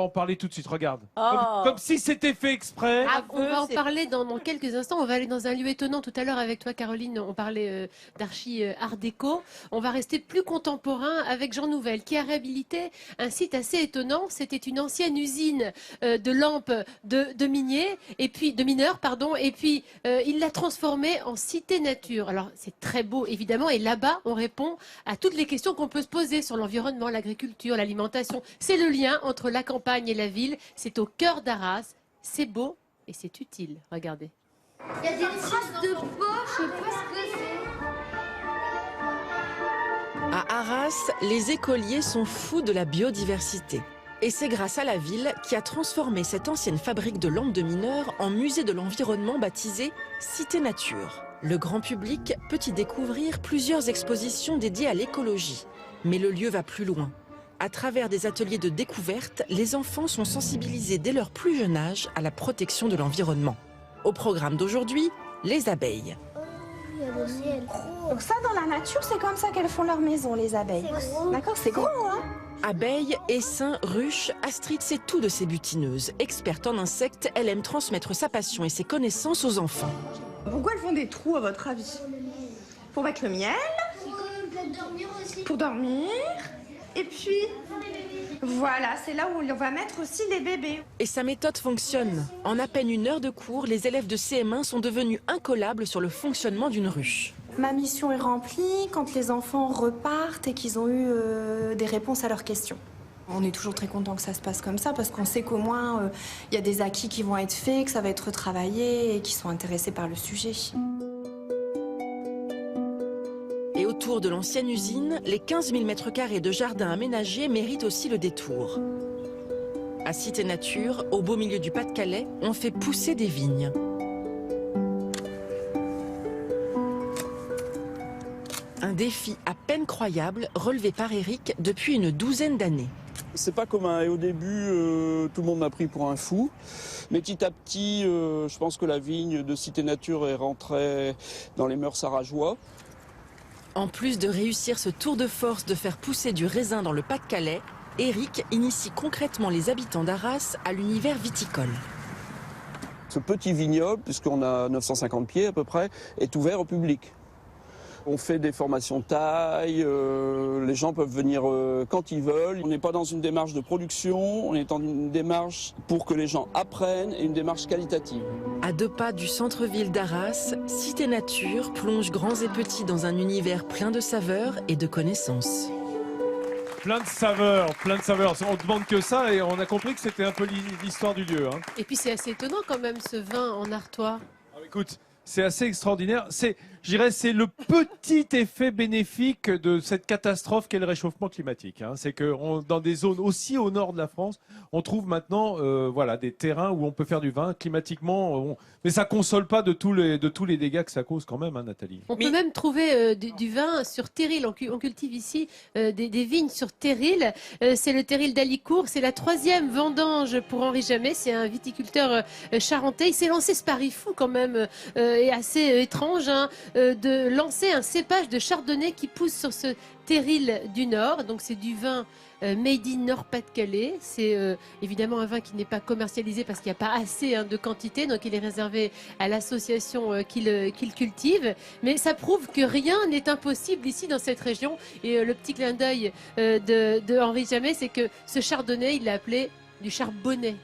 On va en parler tout de suite, regarde. Oh. Comme si c'était fait exprès. On va en parler dans quelques instants. On va aller dans un lieu étonnant. Tout à l'heure, avec toi, Caroline, on parlait d'archi art déco. On va rester plus contemporain avec Jean Nouvel, qui a réhabilité un site assez étonnant. C'était une ancienne usine de lampes de mineurs, pardon. Et puis, il l'a transformée en cité nature. Alors, c'est très beau, évidemment. Et là-bas, on répond à toutes les questions qu'on peut se poser sur l'environnement, l'agriculture, l'alimentation. C'est le lien entre la campagne et la ville, c'est au cœur d'Arras, c'est beau et c'est utile. Regardez. Il y a des traces de pas, je sais pas ce que c'est. À Arras, les écoliers sont fous de la biodiversité. Et c'est grâce à la ville qui a transformé cette ancienne fabrique de lampes de mineurs en musée de l'environnement baptisé Cité Nature. Le grand public peut y découvrir plusieurs expositions dédiées à l'écologie. Mais le lieu va plus loin. À travers des ateliers de découverte, les enfants sont sensibilisés dès leur plus jeune âge à la protection de l'environnement. Au programme d'aujourd'hui, les abeilles. Il y a le ciel. Donc ça, dans la nature, c'est comme ça qu'elles font leur maison, les abeilles. D'accord, c'est gros, hein? Abeilles, essaims, ruches, Astrid sait tout de ces butineuses. Experte en insectes, elle aime transmettre sa passion et ses connaissances aux enfants. Pourquoi elles font des trous, à votre avis? Pour mettre le miel, C'est quand même pour dormir aussi. pour dormir. Et puis, voilà, c'est là où on va mettre aussi les bébés. Et sa méthode fonctionne. En à peine une heure de cours, les élèves de CM1 sont devenus incollables sur le fonctionnement d'une ruche. Ma mission est remplie quand les enfants repartent et qu'ils ont eu des réponses à leurs questions. On est toujours très content que ça se passe comme ça parce qu'on sait qu'au moins il y a des acquis qui vont être faits, que ça va être retravaillé et qu'ils sont intéressés par le sujet. Et autour de l'ancienne usine, les 15 000 m² de jardin aménagés méritent aussi le détour. À Cité Nature, au beau milieu du Pas-de-Calais, on fait pousser des vignes. Un défi à peine croyable relevé par Eric depuis une douzaine d'années. C'est pas commun et au début tout le monde m'a pris pour un fou, mais petit à petit je pense que la vigne de Cité Nature est rentrée dans les mœurs arageois. En plus de réussir ce tour de force de faire pousser du raisin dans le Pas-de-Calais, Eric initie concrètement les habitants d'Arras à l'univers viticole. Ce petit vignoble, puisqu'on a 950 pieds à peu près, est ouvert au public. On fait des formations taille, les gens peuvent venir quand ils veulent. On n'est pas dans une démarche de production, on est dans une démarche pour que les gens apprennent et une démarche qualitative. À 2 pas du centre-ville d'Arras, Cité Nature plonge grands et petits dans un univers plein de saveurs et de connaissances. Plein de saveurs, plein de saveurs. On ne demande que ça et on a compris que c'était un peu l'histoire du lieu. Hein. Et puis c'est assez étonnant quand même ce vin en Artois. Alors, écoute, c'est assez extraordinaire. Je dirais, c'est le petit effet bénéfique de cette catastrophe qu'est le réchauffement climatique. Hein. C'est que dans des zones aussi au nord de la France, on trouve maintenant voilà, des terrains où on peut faire du vin climatiquement. Mais ça console pas de tous les dégâts que ça cause quand même, hein, Nathalie. On peut même trouver du vin sur terril. On cultive ici des vignes sur terril. C'est le terril d'Alicourt. C'est la 3e vendange pour Henri Jamet. C'est un viticulteur charentais. Il s'est lancé ce pari fou quand même et assez étrange. Hein, de lancer un cépage de chardonnay qui pousse sur ce terril du Nord. Donc c'est du vin made in Nord-Pas-de-Calais. C'est évidemment un vin qui n'est pas commercialisé parce qu'il n'y a pas assez de quantité. Donc il est réservé à l'association qu'il cultive. Mais ça prouve que rien n'est impossible ici dans cette région. Et le petit clin d'œil de Henri Jamet, c'est que ce chardonnay, il l'a appelé du charbonnet.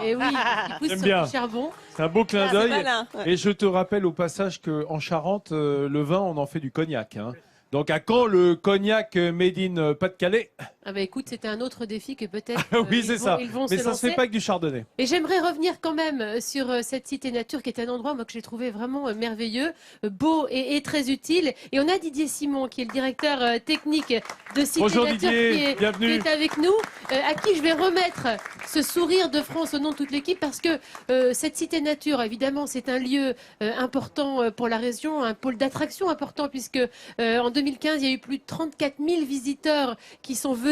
Et oui, il pousse sur bien. du charbon. C'est un beau clin d'œil. Ouais. Et je te rappelle au passage qu'en Charente, le vin, on en fait du cognac. Hein. Donc à quand le cognac made in Pas-de-Calais? Ah bah écoute, c'était un autre défi que peut-être Oui, c'est ça. ils vont Mais se ça lancer. se fait pas avec du chardonnay. Et j'aimerais revenir quand même sur cette Cité Nature qui est un endroit moi, que j'ai trouvé vraiment merveilleux, beau et très utile. Et on a Didier Simon qui est le directeur technique de Cité Bonjour Nature Didier, qui bienvenue. est avec nous, à qui je vais remettre ce sourire de France au nom de toute l'équipe parce que cette Cité Nature, évidemment, c'est un lieu important pour la région, un pôle d'attraction important puisque en 2015, il y a eu plus de 34 000 visiteurs qui sont venus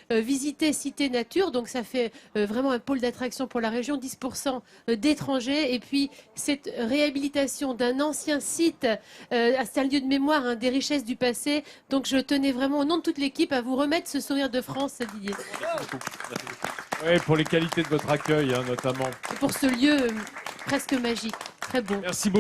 visiter Cité Nature, donc ça fait vraiment un pôle d'attraction pour la région, 10% d'étrangers. Et puis cette réhabilitation d'un ancien site, c'est un lieu de mémoire, hein, des richesses du passé. Donc je tenais vraiment au nom de toute l'équipe à vous remettre ce sourire de France, Didier. Merci beaucoup. Oui, pour les qualités de votre accueil, hein, notamment. Et pour ce lieu presque magique, très beau. Merci beaucoup.